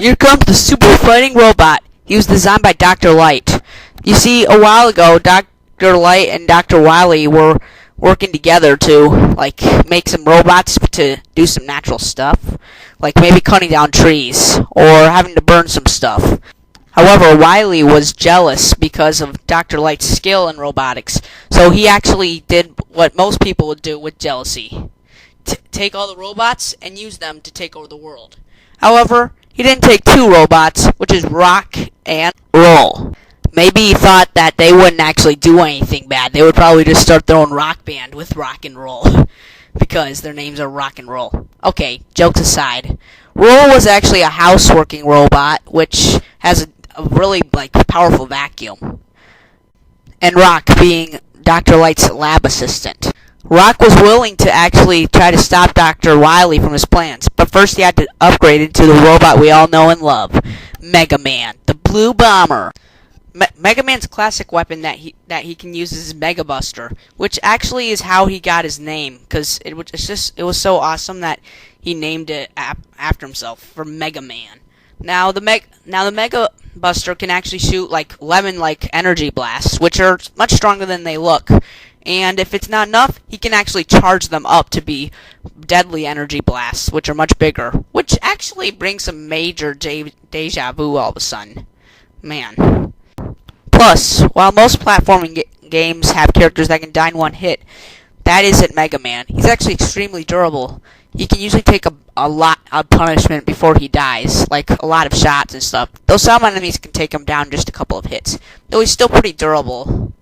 Here comes the super fighting robot. He was designed by Dr. Light. You see, a while ago, Dr. Light and Dr. Wily were working together to, make some robots to do some natural stuff. Like maybe cutting down trees, or having to burn some stuff. However, Wily was jealous because of Dr. Light's skill in robotics, so he actually did what most people would do with jealousy. Take all the robots and use them to take over the world. However, he didn't take two robots, which is Rock and Roll. Maybe he thought that they wouldn't actually do anything bad. They would probably just start their own rock band with Rock and Roll. Because their names are Rock and Roll. Okay, jokes aside. Roll was actually a houseworking robot, which has a really, powerful vacuum. And Rock being Dr. Light's lab assistant. Rock was willing to actually try to stop Dr. Wily from his plans, but first he had to upgrade into the robot we all know and love, Megaman, the Blue Bomber. Megaman's classic weapon that he can use is his Mega Buster, which actually is how he got his name, because it was so awesome that he named it after himself for Megaman. Now the Mega Buster can actually shoot lemon energy blasts, which are much stronger than they look. And if it's not enough, he can actually charge them up to be deadly energy blasts, which are much bigger. Which actually brings some major deja vu all of a sudden. Man. Plus, while most platforming games have characters that can die in one hit, that isn't Mega Man. He's actually extremely durable. He can usually take a lot of punishment before he dies, like a lot of shots and stuff. Though some enemies can take him down just a couple of hits. Though he's still pretty durable.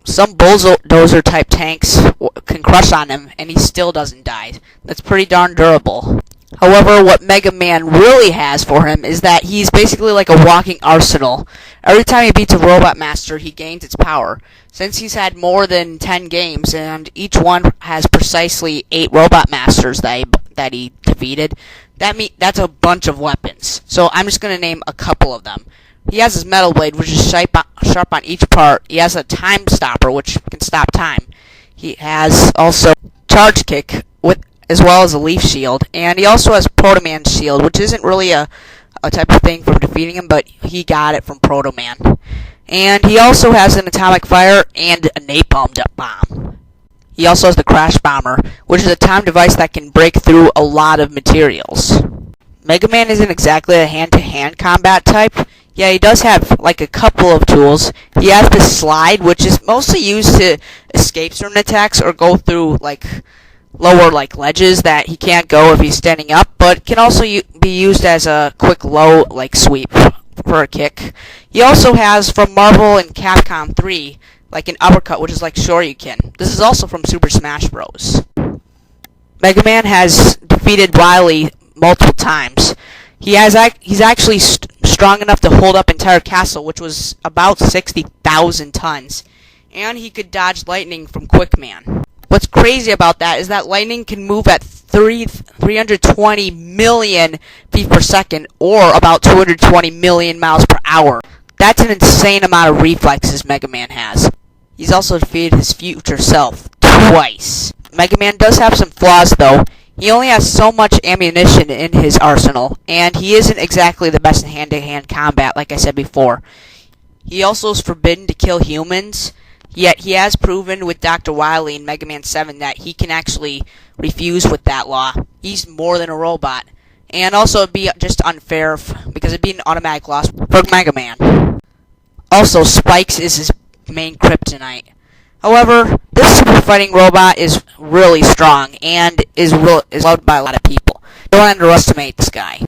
Some bulldozer type tanks can crush on him and he still doesn't die. That's pretty darn durable. However, what Mega Man really has for him is that he's basically like a walking arsenal. Every time he beats a Robot Master, he gains its power. Since he's had more than 10 games, and each one has precisely 8 Robot Masters that he defeated, that's a bunch of weapons. So I'm just going to name a couple of them. He has his Metal Blade, which is sharp on each part. He has a Time Stopper, which can stop time. He has also Charge Kick, as well as a Leaf Shield. And he also has Proto Man's Shield, which isn't really a type of thing for defeating him, but he got it from Proto Man. And he also has an Atomic Fire and a Napalm Bomb. He also has the Crash Bomber, which is a time device that can break through a lot of materials. Mega Man isn't exactly a hand-to-hand combat type. Yeah, he does have a couple of tools. He has the Slide, which is mostly used to escape certain attacks or go through lower ledges that he can't go if he's standing up, but can also be used as a quick low sweep for a kick. He also has from Marvel and Capcom 3 an uppercut, which is like Shoryuken. This is also from Super Smash Bros. Mega Man has defeated Wily multiple times. He's actually strong enough to hold up entire castle, which was about 60,000 tons, and he could dodge lightning from Quick Man. What's crazy about that is that lightning can move at 320 million feet per second, or about 220 million miles per hour. That's an insane amount of reflexes Mega Man has. He's also defeated his future self twice. Mega Man does have some flaws, though. He only has so much ammunition in his arsenal, and he isn't exactly the best in hand-to-hand combat, like I said before. He also is forbidden to kill humans, yet he has proven with Dr. Wily in Mega Man 7 that he can actually refuse with that law. He's more than a robot. And also it'd be just unfair, because it'd be an automatic loss for Mega Man. Also, Spikes is his main kryptonite. However, this super fighting robot is really strong and is loved by a lot of people. Don't underestimate this guy.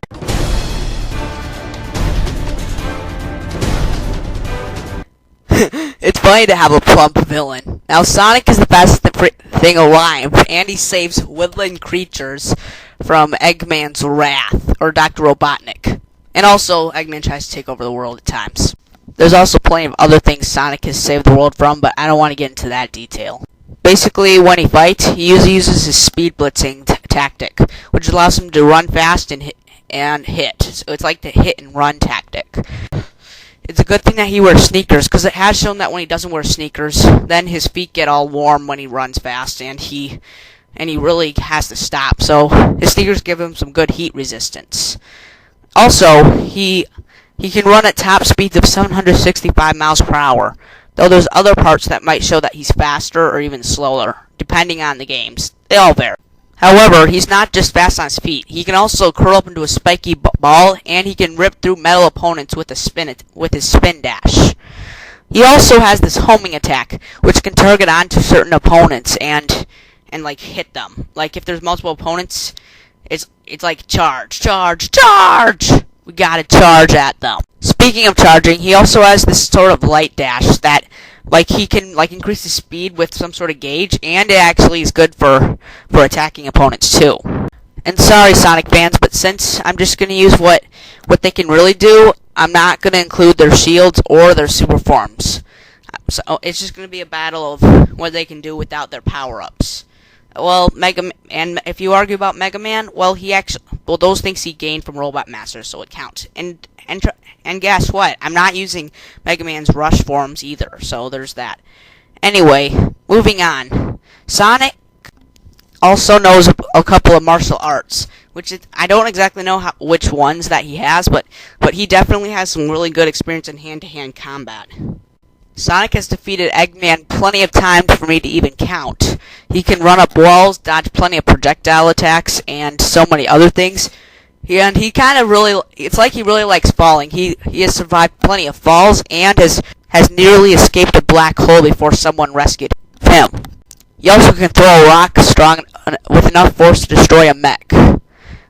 It's funny to have a plump villain. Now, Sonic is the best thing alive, and he saves woodland creatures from Eggman's wrath, or Dr. Robotnik. And also, Eggman tries to take over the world at times. There's also plenty of other things Sonic has saved the world from, but I don't want to get into that detail. Basically, when he fights, he usually uses his speed blitzing tactic, which allows him to run fast and hit. So it's like the hit and run tactic. It's a good thing that he wears sneakers, because it has shown that when he doesn't wear sneakers, then his feet get all warm when he runs fast, and he really has to stop. So his sneakers give him some good heat resistance. Also, he can run at top speeds of 765 miles per hour, though there's other parts that might show that he's faster or even slower, depending on the games. They all vary. However, he's not just fast on his feet. He can also curl up into a spiky ball, and he can rip through metal opponents with his spin dash. He also has this homing attack, which can target onto certain opponents and like hit them. Like if there's multiple opponents, it's like charge. We gotta charge at them. Speaking of charging, he also has this sort of light dash that he can increase his speed with some sort of gauge, and it actually is good for attacking opponents too. And sorry, Sonic fans, but since I'm just gonna use what they can really do, I'm not gonna include their shields or their super forms. So it's just gonna be a battle of what they can do without their power-ups. Well, and if you argue about Megaman, well, those things he gained from Robot Master, so it counts. And guess what? I'm not using Megaman's rush forms either, so there's that. Anyway, moving on. Sonic also knows a couple of martial arts, I don't exactly know which ones that he has, but he definitely has some really good experience in hand-to-hand combat. Sonic has defeated Eggman plenty of times for me to even count. He can run up walls, dodge plenty of projectile attacks, and so many other things. And he kind of it's like he really likes falling. He has survived plenty of falls and has nearly escaped a black hole before someone rescued him. He also can throw a rock strong with enough force to destroy a mech,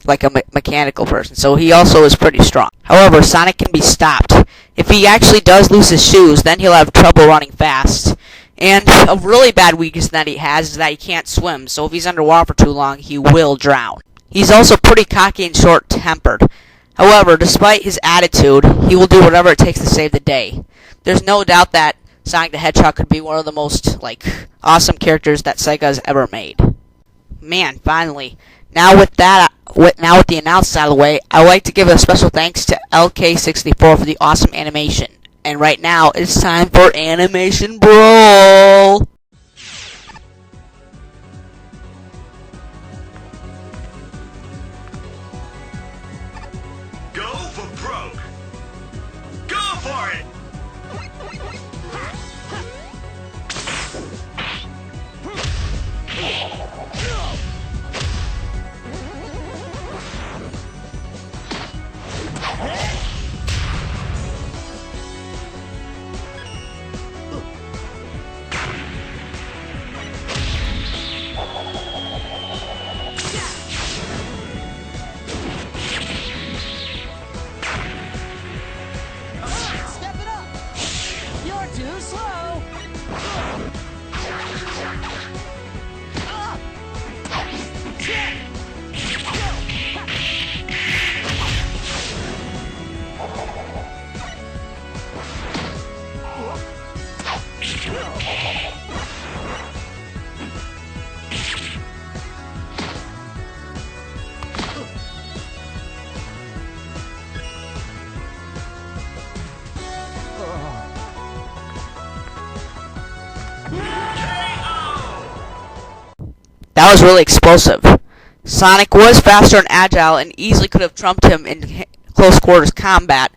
like a mechanical person, so he also is pretty strong. However, Sonic can be stopped. If he actually does lose his shoes, then he'll have trouble running fast. And a really bad weakness that he has is that he can't swim, so if he's underwater for too long, he will drown. He's also pretty cocky and short-tempered. However, despite his attitude, he will do whatever it takes to save the day. There's no doubt that Sonic the Hedgehog could be one of the most, awesome characters that Sega has ever made. Man, finally. Now with the announcements out of the way, I'd like to give a special thanks to LK64 for the awesome animation. And right now, it's time for Animation Brawl! Go for broke! Go for it! Step it up! You're too slow! That was really explosive. Sonic was faster and agile and easily could have trumped him in close quarters combat.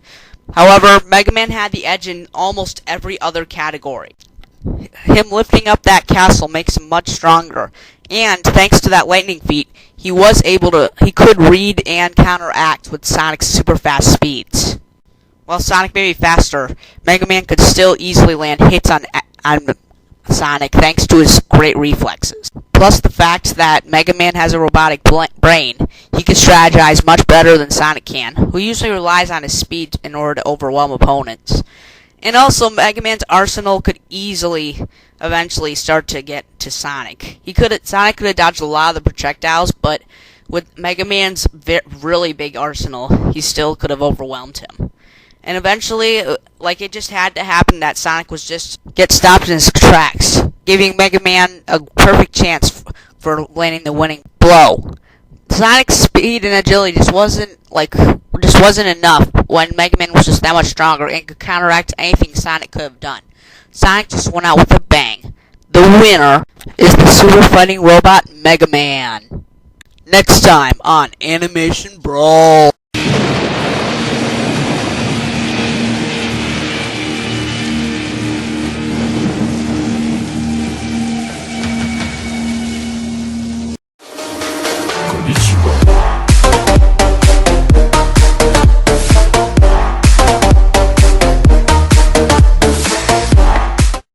However, Megaman had the edge in almost every other category. Him lifting up that castle makes him much stronger, and thanks to that lightning feat, he could read and counteract with Sonic's super fast speeds. While Sonic may be faster, Megaman could still easily land hits on Sonic thanks to his great reflexes. Plus the fact that Megaman has a robotic brain, he can strategize much better than Sonic can, who usually relies on his speed in order to overwhelm opponents. And also, Megaman's arsenal could eventually start to get to Sonic. Sonic could have dodged a lot of the projectiles, but with Megaman's really big arsenal, he still could have overwhelmed him. And eventually, it just had to happen that Sonic was just get stopped in his tracks, giving Megaman a perfect chance for landing the winning blow. Sonic's speed and agility just wasn't enough when Megaman was just that much stronger and could counteract anything Sonic could have done. Sonic just went out with a bang. The winner is the super fighting robot Megaman. Next time on Animation Brawl.